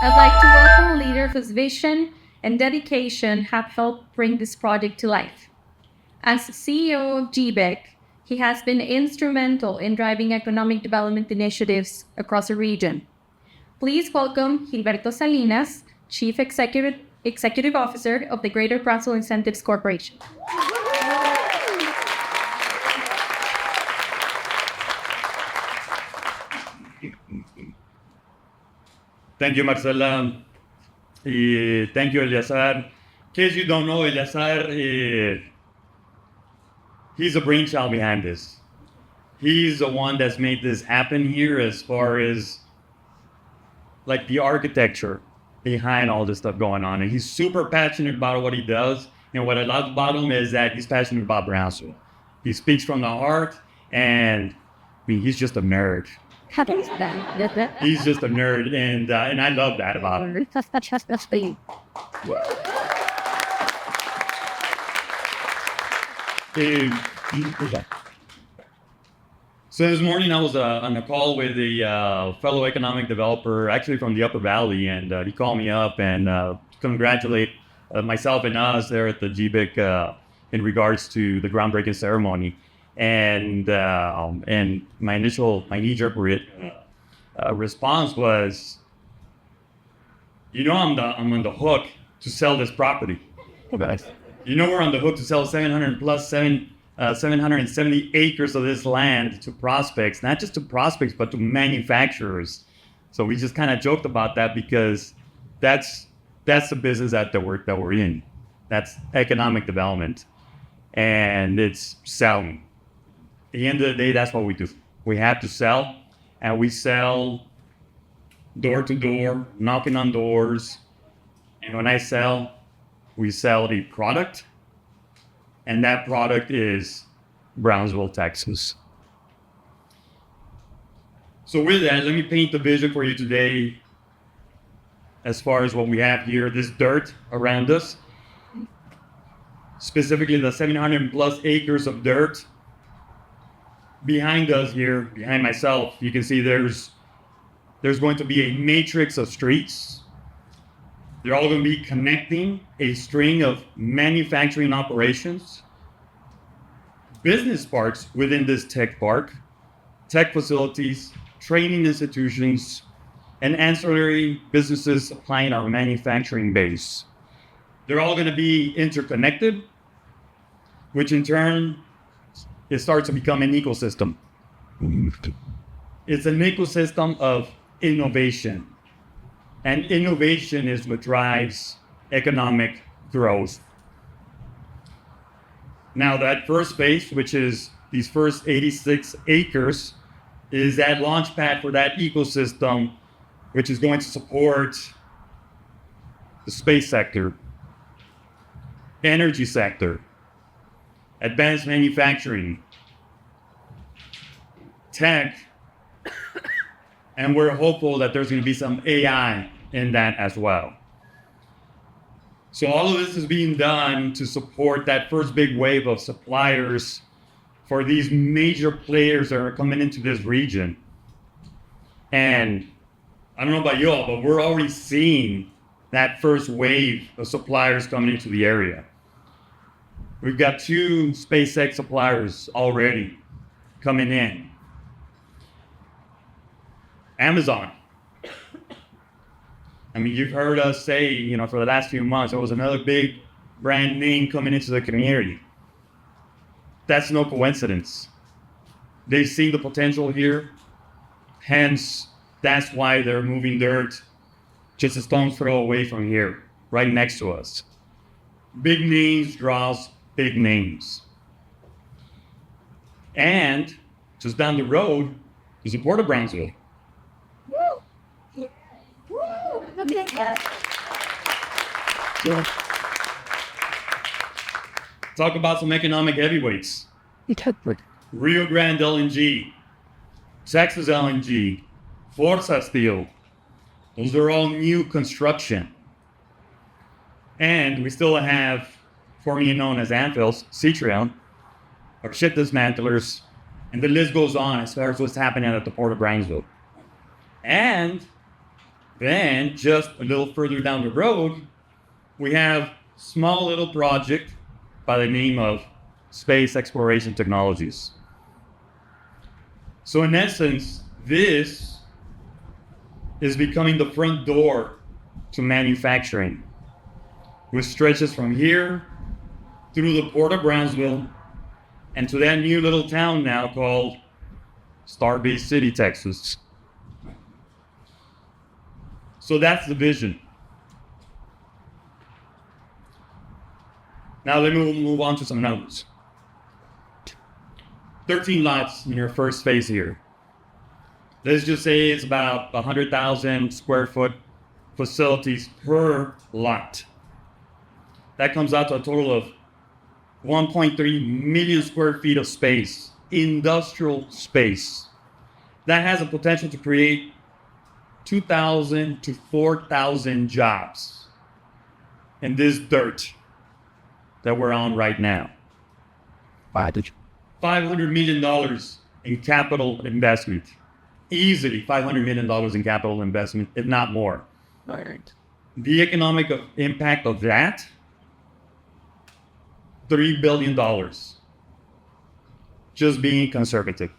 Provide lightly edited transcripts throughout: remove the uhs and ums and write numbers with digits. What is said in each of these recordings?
I'd like to welcome a leader whose vision and dedication have helped bring this project to life. As CEO of GBEC, he has been instrumental in driving economic development initiatives across the region. Please welcome Gilberto Salinas, Chief Executive Officer of the Greater Brownsville Incentives Corporation. Thank you, Marcela. Thank you, Eleazar. In case you don't know, Eleazar, he's a brainchild behind this. He's the one that's made this happen here as far as like the architecture behind all this stuff going on. And he's super passionate about what he does. And what I love about him is that he's passionate about Brownsville. He speaks from the heart, and he's just a nerd. He's just a nerd, and I love that about him. So this morning I was on a call with a fellow economic developer, actually from the Upper Valley, and he called me up and congratulate myself and us there at the GBIC in regards to the groundbreaking ceremony. And my knee-jerk response was, I'm on the hook to sell this property. We're on the hook to sell 770 acres of this land to prospects, not just to prospects, but to manufacturers. So we just kind of joked about that because that's the business that we're in. That's economic development, and it's selling. At the end of the day, that's what we do. We have to sell, and we sell door to door, knocking on doors. And when I sell, we sell the product, and that product is Brownsville, Texas. So with that, let me paint the vision for you today as far as what we have here, this dirt around us, specifically the 700 plus acres of dirt. Behind us here, behind myself, you can see there's going to be a matrix of streets. They're all going to be connecting a string of manufacturing operations, business parks within this tech park, tech facilities, training institutions, and ancillary businesses supplying our manufacturing base. They're all going to be interconnected, which in turn, it starts to become an ecosystem. It's an ecosystem of innovation. And innovation is what drives economic growth. Now that first phase, which is these first 86 acres, is that launch pad for that ecosystem, which is going to support the space sector, energy sector, advanced manufacturing, tech, and we're hopeful that there's going to be some AI in that as well. So all of this is being done to support that first big wave of suppliers for these major players that are coming into this region. And I don't know about you all, but we're already seeing that first wave of suppliers coming into the area. We've got 2 SpaceX suppliers already coming in. Amazon. I mean, you've heard us say, for the last few months, there was another big brand name coming into the community. That's no coincidence. They've seen the potential here. Hence, that's why they're moving dirt just a stone's throw away from here, right next to us. Big names draws big names. And just down the road is the Port of Brownsville. Talk about some economic heavyweights. Rio Grande LNG, Texas LNG, Forza Steel. Those are all new construction. And we still have, formerly known as Anvils, Cetrion, our ship dismantlers, and the list goes on as far as what's happening at the Port of Brownsville. And Then, just a little further down the road, we have small little project by the name of Space Exploration Technologies. So in essence, this is becoming the front door to manufacturing, which stretches from here through the port of Brownsville and to that new little town now called Starbase City, Texas. So that's the vision. Now let me move on to some numbers. 13 lots in your first phase here. Let's just say it's about 100,000 square foot facilities per lot. That comes out to a total of 1.3 million square feet of space, industrial space. That has a potential to create 2,000 to 4,000 jobs in this dirt that we're on right now. $500 million in capital investment. Easily $500 million in capital investment, if not more. Right. The economic impact of that, $3 billion. Just being conservative.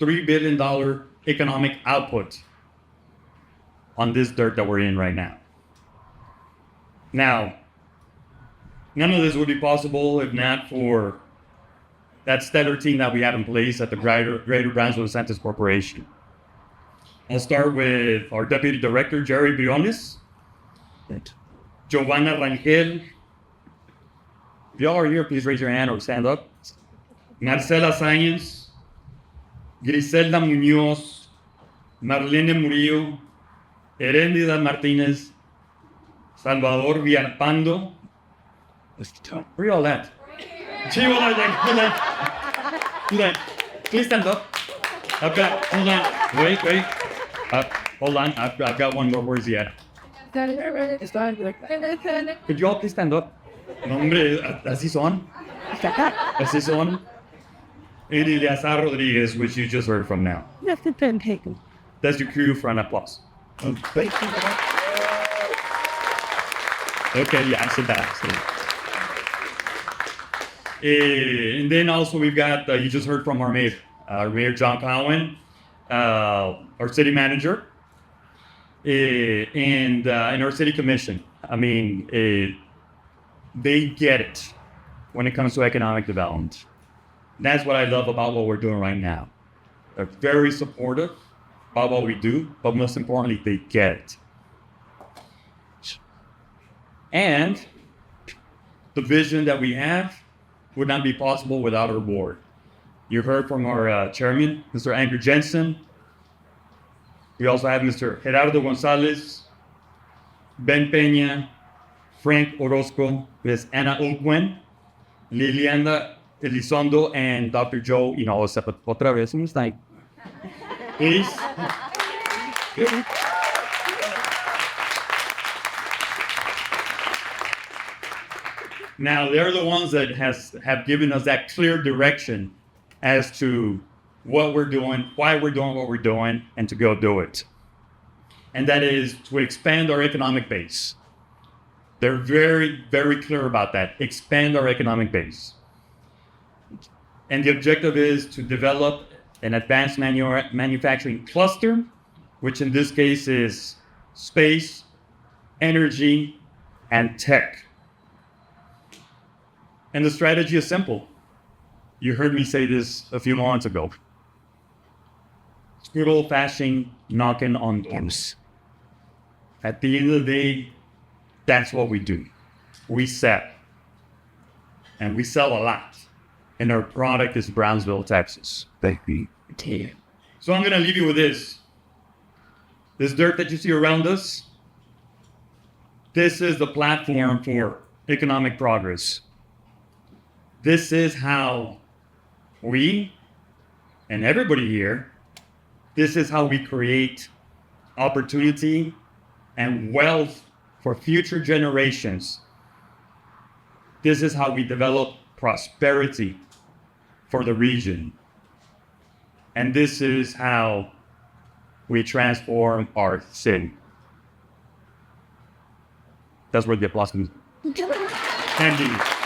$3 billion economic output on this dirt that we're in right now. Now, none of this would be possible if not for that stellar team that we have in place at the Greater Brownsville Tech Corporation. I'll start with our Deputy Director, Jerry Briones, Giovanna Rangel. If y'all are here, please raise your hand or stand up. Marcela Sáenz, Griselda Muñoz, Marlene Murillo, Herendida Martinez, Salvador Villalpando. Where you all at? Hold on. Please stand up. Hold on. Wait. Hold on. I've got one more. Where's he at? Could you all please stand up? No, hombre, así son. Así son. Eleazar Rodriguez, which you just heard from now. That's your cue for an applause. Okay, yeah, sit down. And then also we've got, you just heard from our mayor John Cowan, our city manager, and our city commission. I mean, they get it when it comes to economic development. That's what I love about what we're doing right now. They're very supportive about what we do, but most importantly, they get it. And the vision that we have would not be possible without our board. You heard from our chairman, Mr. Andrew Jensen. We also have Mr. Gerardo Gonzalez, Ben Peña, Frank Orozco, Ms. Anna Oakwen, Liliana Elizondo, and Dr. Joe Hinojosa. Otra vez, ¿cómo está? Please. Now, they're the ones that have given us that clear direction as to what we're doing, why we're doing what we're doing, and to go do it. And that is to expand our economic base. They're very, very clear about that. Expand our economic base. And the objective is to develop an advanced manufacturing cluster, which in this case is space, energy, and tech. And the strategy is simple. You heard me say this a few moments ago. It's good old-fashioned knocking on doors. At the end of the day, that's what we do. We sell. And we sell a lot. And our product is Brownsville, Texas. Baby. So I'm going to leave you with this. This dirt that you see around us, this is the platform for economic progress. This is how we, and everybody here, this is how we create opportunity and wealth for future generations. This is how we develop prosperity for the region. And this is how we transform our city. That's where the applause comes. Andy.